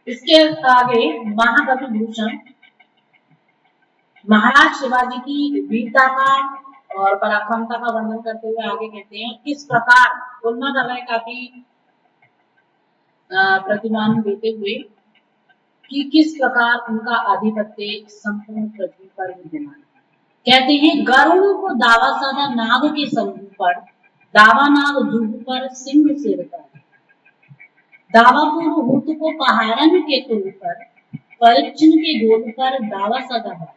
इसके आगे महाकवि भूषण महाराज शिवाजी की वीरता का और पराक्रमता का वर्णन करते हुए आगे कहते हैं, इस प्रकार तुलना कर रहे हैं काफी प्रतिमान देते हुए कि किस प्रकार उनका आधिपत्य संपूर्ण पृथ्वी पर विद्यमान है। कहते हैं, गरुड़ को दावा साधा नाग के समूह पर, दावा नाग जुग पर सिंह सिर पर, दावापुर हुत को पहाड़न के कुल पर, परिचिन के गोल पर दावा सदा है।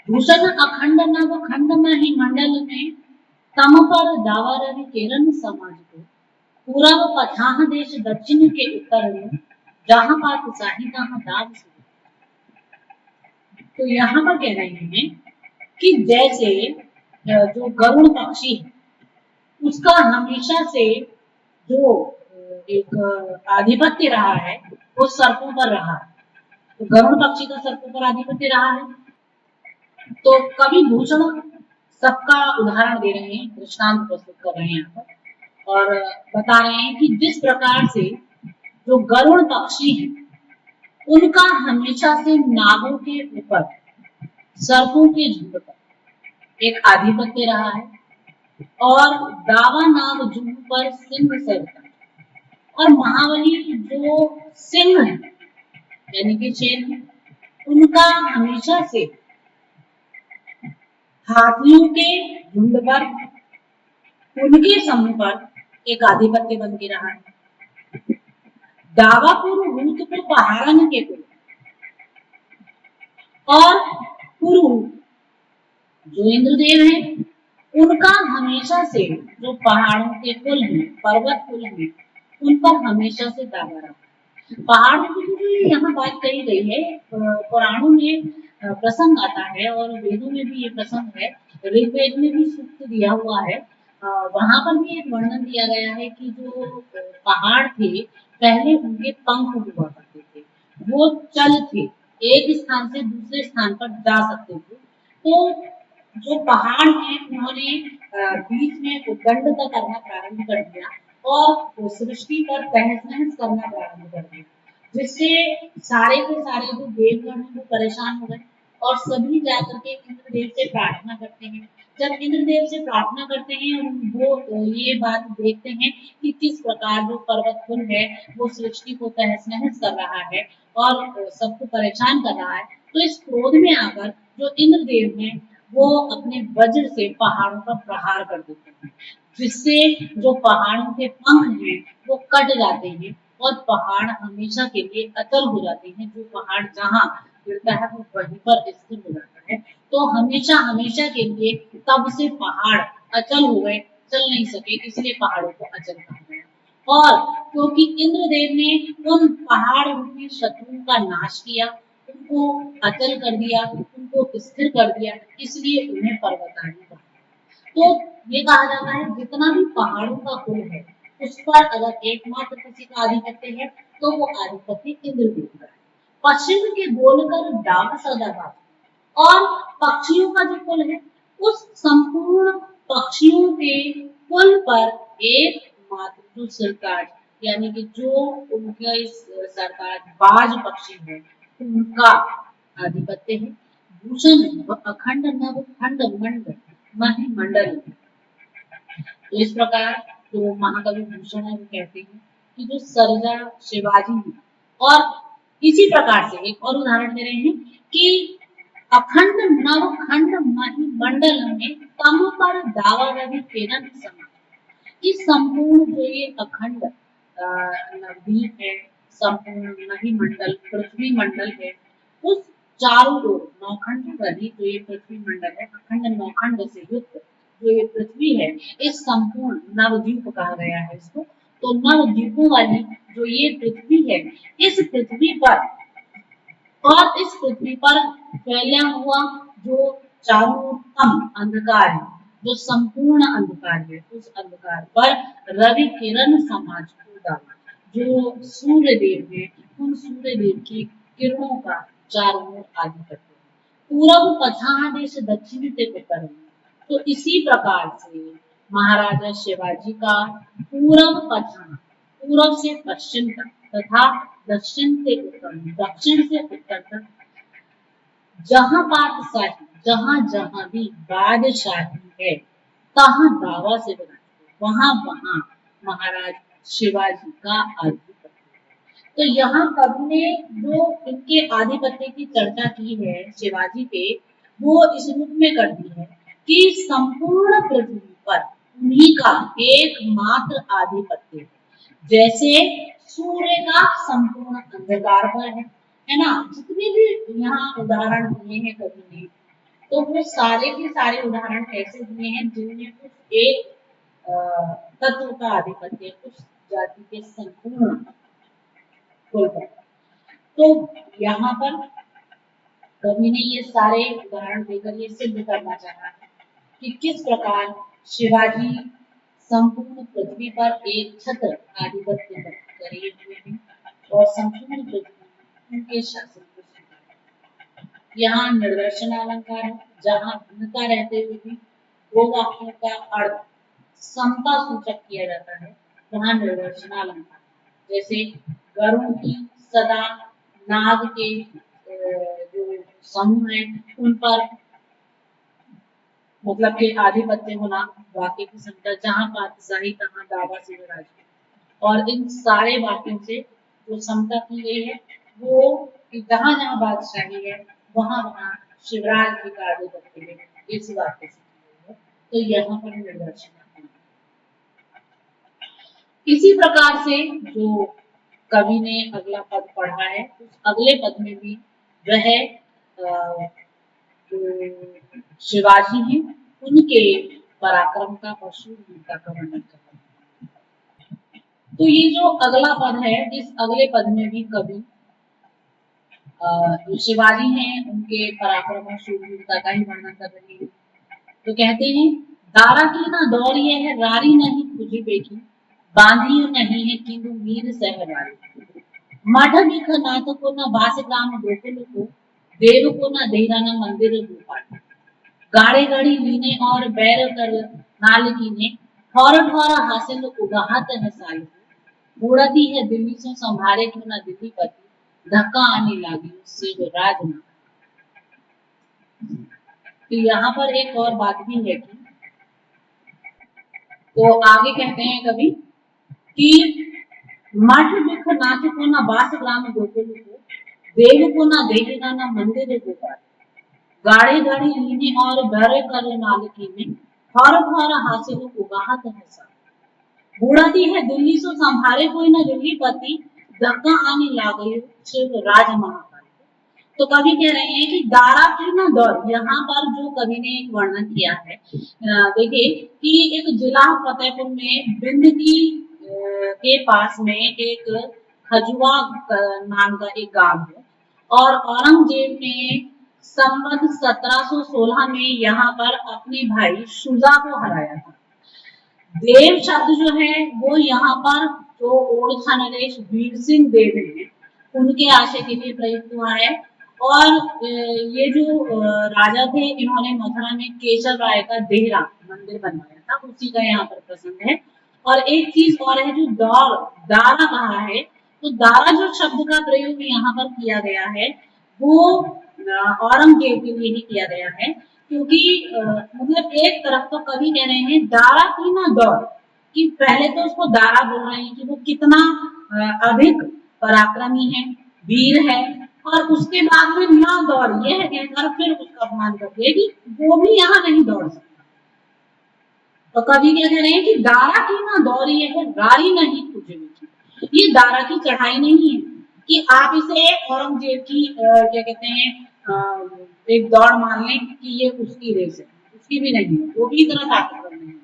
भूषण अखंड नव खंड मही मंडल में, तम पर दावा रवि किरण समाज को, पूरब पछाह देश दक्षिण के उत्तर में, जहां बात साही तहां दाव से। तो यहाँ पर कह रहे हैं कि जैसे जो गरुड़ पक्षी है उसका हमेशा से जो एक आधिपत्य रहा है वो सर्पों पर रहा है। तो गरुड़ पक्षी का सर्पों पर आधिपत्य रहा है। तो कवि भूषण सबका उदाहरण दे रहे हैं, दृष्टांत प्रस्तुत कर रहे हैं यहाँ पर और बता रहे हैं कि जिस प्रकार से जो गरुड़ पक्षी है उनका हमेशा से नागों के ऊपर, सर्पों के झुंड पर एक आधिपत्य रहा है और दावा नाग जुग पर सिंह सरता, और महाबली जो सिंह है यानी कि शेर है, उनका हमेशा से हाथियों के झुंड पर, उनके समूह पर एक आधिपत्य बन के रहा है। दावापुर हुत को पहाड़न के कुल और पुरु जो इंद्रदेव है उनका हमेशा से जो पहाड़ों के कुल हैं, पर्वत कुल हैं, उन पर हमेशा से दावा रहा। पहाड़ों की जो यहाँ बात कही गई है, पुराणों में प्रसंग आता है और वेदों में भी ये प्रसंग है, ऋग्वेद में भी सूक्त दिया हुआ है। वहां पर भी एक वर्णन दिया गया है कि जो पहाड़ थे पहले उनके पंख हुआ करते थे, वो चल थे, एक स्थान से दूसरे स्थान पर जा सकते थे। तो जो पहाड़ है उन्होंने बीच में उद्दंड का करना प्रारंभ कर दिया और सृष्टि पर तहस नहस करना प्रारंभ कर दिया, जिससे सारे के सारे जो देवगण हैं वो परेशान हो गए और सभी जाकर के इंद्रदेव से प्रार्थना करते हैं। जब इंद्रदेव से प्रार्थना करते हैं और वो ये बात देखते हैं कि किस प्रकार जो पर्वत कुल है वो सृष्टि को तहस नहस कर रहा है और सबको परेशान कर रहा है, तो इस क्रोध में आकर जो इंद्रदेव हैं वो अपने वज्र से पहाड़ों पर प्रहार कर देते हैं, जिससे जो पहाड़ों के पंख हैं वो कट जाते हैं और पहाड़ हमेशा के लिए अचल हो जाते हैं। जो पहाड़ जहाँ गिरता है वो वहीं पर स्थिर हो जाता है। तो हमेशा हमेशा के लिए तब से पहाड़ अचल हो गए, चल नहीं सके, इसलिए पहाड़ों को अचल कहा गया। और क्योंकि इंद्रदेव ने उन पहाड़ रूपी शत्रुओं का नाश किया, उनको अचल कर दिया, उनको स्थिर कर दिया, इसलिए उन्हें पर्वतारोही कहा। तो ये कहा जाता है जितना भी पहाड़ों का कुल है उस पर अगर एकमात्र किसी का आधिपत्य है तो वो आधिपत्य इंद्रदेव का है। पश्चिम के बोलकर दावा सदाबाद, और पक्षियों का जो कुल है उस संपूर्ण पक्षियों के कुल पर एकमात्र जो सरताज यानी कि जो उनका इस सरताज बाज पक्षी है उनका आधिपत्य है। भूषण व अखंड नव खंड मंड मंडल। तो इस प्रकार जो महाकवि भूषण है वो कहते हैं कि जो सर्जा शिवाजी है, और इसी प्रकार से एक और उदाहरण दे रहे हैं कि अखंड नव खंड मही मंडल में तम पर दावा रवि किरण समा, कि संपूर्ण जो ये अखंड नवदीप है, संपूर्ण मही मंडल पृथ्वी मंडल है, उस चारों ओर नौखंड रवि जो ये पृथ्वी मंडल है, अखंड नौखंड से युक्त जो ये पृथ्वी है, इस संपूर्ण नवद्वीप कहा गया है इसको। तो नवद्वीपों वाली जो ये पृथ्वी है, इस पृथ्वी पर और इस पृथ्वी पर फैला हुआ जो चारों अंधकार है, जो संपूर्ण अंधकार है, उस अंधकार पर रवि किरण समाज को डाला, जो सूर्य देव है उन सूर्य देव की किरणों का चारों ओर आधिपत्य है। पूरब पछाह देश दक्षिण से उत्तर में। तो इसी प्रकार से महाराजा शिवाजी का पूरब पछाह, पूरब से पश्चिम तक तथा दक्षिण से उत्तर तक जहाँ पातशाही, जहाँ जहाँ भी बादशाही है, तहाँ दावा से बनाते, वहां वहां महाराज शिवाजी का आधिपत्य। तो यहाँ कवि ने जो इनके आधिपत्य की चर्चा की है शिवाजी पे, वो इस रूप में कर दी है कि संपूर्ण पृथ्वी पर उन्हीं का एकमात्र आधिपत्य है। जैसे सूर्य का संपूर्ण अंधकार पर है ना। जितने भी यहाँ उदाहरण दिए हैं कवि ने, तो वो सारे के सारे उदाहरण ऐसे दिए हैं जिनमें कुछ एक तत्व का आधिपत्य, कुछ जाति के संपूर्ण कुल पर। तो यहाँ पर कवि ने ये सारे उदाहरण देकर ये सिद्ध करना चाहा है कि किस प्रकार शिवाजी संपूर्ण पृथ्वी पर एक छत्र आधिपत्य करे हुए हैं और संपूर्ण पृथ्वी उनके शासन को स्वीकार। यहाँ निर्दर्शन अलंकार है, जहाँ भिन्नता रहते हुए भी दो वाक्यों का अर्थ समता सूचक किया जाता है, वहाँ निर्दर्शन अलंकार। जैसे गरुड़ की सदा नाग के जो समूह है उन पर मतलब के आधिपत्य होना, वाक्य की संख्या, जहाँ पातशाही तहाँ दावा से विराज। और इन सारे वाक्यों से जो समता की गई है वो कि जहाँ जहाँ बादशाही है वहां वहां शिवराज जी का आधिपत्य है, इस वाक्य से की गई है। तो यहाँ पर निर्दर्शन। इसी प्रकार से जो कवि ने अगला पद पढ़ा है, उस अगले पद में भी वह जो शिवाजी हैं उनके पराक्रम का और शूरवीरता का वर्णन करता है। तो ये जो अगला पद है, इस अगले पद में भी कवि जो शिवाजी हैं उनके पराक्रम और शूरवीरता का ही वर्णन कर रहे हैं। तो कहते हैं, दारा की ना दौड़ ये है रारी नहीं खुजी बेटी, बांधियो नहीं है किंतु मीर सहवारी। मठ बिख नाथ को न बास ग्राम गोकुल को, देव को न देहरा न मंदिर गोपाल। गाड़े गड़ी लीने और बैर कर नाल कीने, ठौर ठौर हासिल उगाहत है साल। उड़ती है दिल्ली से संभारे क्यों न दिल्ली पति, धक्का आने लगी उससे जो राजना। तो यहाँ पर एक और बात भी है कि तो आगे कहते हैं कभी कि मठ बिख नाथ को न बास ग्राम गोकुल को, देव को न देहरा न मंदिर गोपाल। गाड़ी गाड़ी लीने और बैरे कर नाल कीने, ठौर ठौर हासिल उगाहत है साल। उड़ती है दिल्ली से संभारे कोई न दिल्ली पति, धक्का आने लागे शिव राज महाकाल। तो कवि कह रहे हैं कि दारा की ना दौड़, यहाँ पर जो कवि ने एक वर्णन किया है, देखिए कि एक जिला फतेहपुर में बिंद की के पास में एक खजुआ नाम का एक गांव है और औरंगजेब ने संवत 1716 में यहाँ पर अपने भाई शुजा को हराया था। देव शब्द जो है वो यहाँ पर जो ओडिशा नरेश वीर सिंह देव है उनके आशय के लिए प्रयुक्त हुआ है। और ये जो राजा थे इन्होंने मथुरा में केशव राय का देहरा मंदिर बनवाया था, उसी का यहाँ पर प्रसंग है। और एक चीज और है जो दारा कहा है, तो दारा जो शब्द का प्रयोग यहाँ पर किया गया है वो औरंगजेब के लिए ही किया गया है, क्योंकि मतलब एक तरफ तो कवि कह रहे हैं दारा की ना दौड़, कि पहले तो उसको दारा बोल रहे हैं कि वो कितना अधिक पराक्रमी है, वीर है, और उसके बाद में ना दौड़ ये है कहकर फिर उसका अपमान कर दिया कि वो भी यहाँ नहीं दौड़ सकता। तो कवि क्या कह रहे हैं कि दारा की ना दौड़ ये है गाड़ी नहीं तुझे, ये दारा की चढ़ाई नहीं है कि आप इसे औरंगजेब की क्या कहते हैं एक दौड़ मान लें कि ये उसकी रेस है, उसकी भी नहीं है, वो भी इतना ताकतवर नहीं है,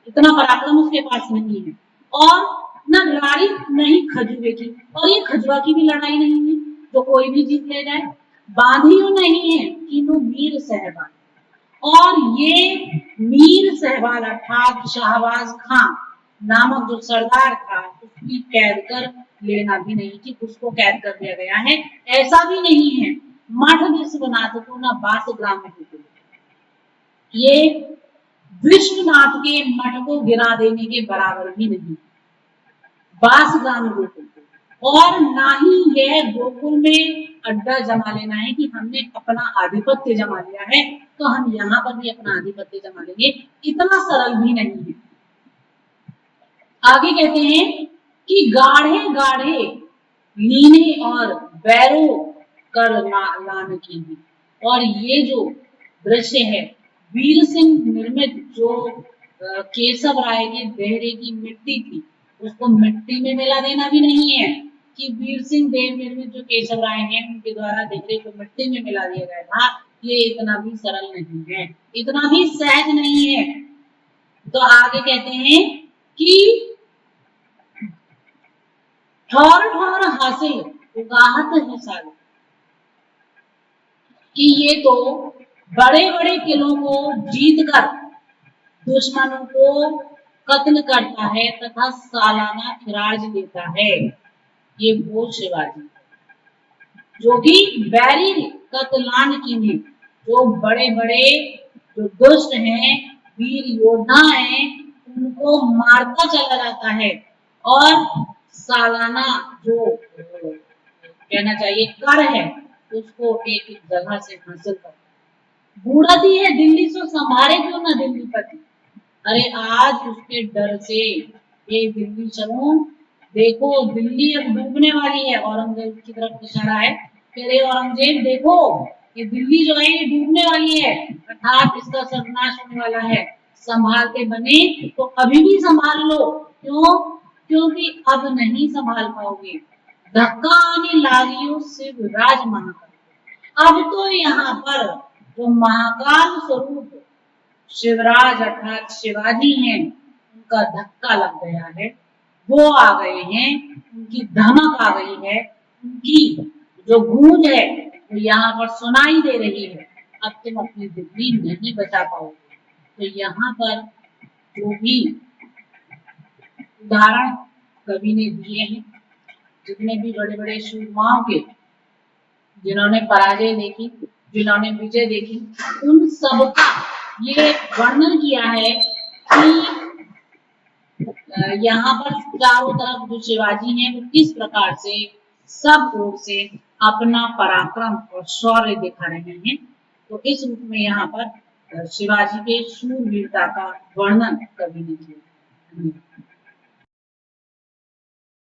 इतना पराक्रम उसके पास नहीं है। और न लड़ाई नहीं खजुए की, और ये खजुआ की भी लड़ाई नहीं है जो कोई भी जीत ले जाए। बांधियो नहीं है कि वो मीर सहबान, और ये मीर सहबान अर्थात शाहबाज खां नामक जो सरदार था उसकी कैद कर लेना भी नहीं कि उसको कैद कर दिया गया है, ऐसा भी नहीं है। मठ विश्वनाथ को न बास ग्राम में, ये विश्वनाथ के मठ को गिरा देने के बराबर भी नहीं। बास ग्राम गोकुल, और ना ही यह गोकुल में अड्डा जमा लेना है कि हमने अपना आधिपत्य जमा लिया है तो हम यहाँ पर भी अपना आधिपत्य जमा लेंगे, इतना सरल भी नहीं है। आगे कहते हैं कि गाढ़े गाढ़े लीने और बैरो कर लान की है। और ये जो दृश्य है वीर सिंह निर्मित जो केशव राय के देहरे की मिट्टी थी उसको मिट्टी में मिला देना भी नहीं है कि वीर सिंह देव निर्मित जो केशव राय हैं उनके द्वारा देहरे को मिट्टी में मिला दिया गया था, ये इतना भी सरल नहीं है, इतना भी सहज नहीं है। तो आगे कहते हैं कि ठौर ठौर हासिल उगाहत है सारी, कि ये तो बड़े बड़े किलों को जीतकर दुश्मनों को कत्ल करता है तथा सालाना खिराज देता है। ये वो शिवाजी जो कि बैरी कतलान की ने, जो बड़े बड़े जो दुष्ट हैं वीर योद्धा हैं उनको मारता चला जाता है और सालाना जो कहना चाहिए कर है उसको एक एक जगह से हासिल कर बूढ़ती है दिल्ली से संभारे क्यों ना दिल्ली पति। अरे आज उसके डर से ये दिल्ली चलो, देखो दिल्ली अब डूबने वाली है, औरंगजेब की तरफ इशारा है, कह रहे औरंगजेब देखो ये दिल्ली जो है ये डूबने वाली है, अर्थात इसका सर्वनाश होने वाला है, संभाल के बने तो अभी भी संभाल लो, क्यों? क्योंकि अब नहीं संभाल पाओगे, धक्का आने लागियो शिवराज महाकाल। अब तो यहाँ पर जो महाकाल स्वरूप शिवराज अर्थात शिवाजी हैं उनका धक्का लग गया है, वो आ गए हैं, उनकी धमक आ गई है, उनकी जो गूंज है वो यहाँ पर सुनाई दे रही है, अब तुम अपनी दिल्ली नहीं बचा पाओगे। तो यहाँ पर जो भी उदाहरण कवि ने दिए हैं, जितने भी बड़े बड़े सूरमाओं के जिन्होंने पराजय देखी, जिन्होंने विजय देखी, उन सबका ये वर्णन किया है कि यहाँ पर चारों तरफ जो शिवाजी हैं वो किस प्रकार से सब ओर से अपना पराक्रम और शौर्य दिखा रहे हैं। तो इस रूप में यहाँ पर शिवाजी के शूरवीरता का वर्णन कवि ने किया।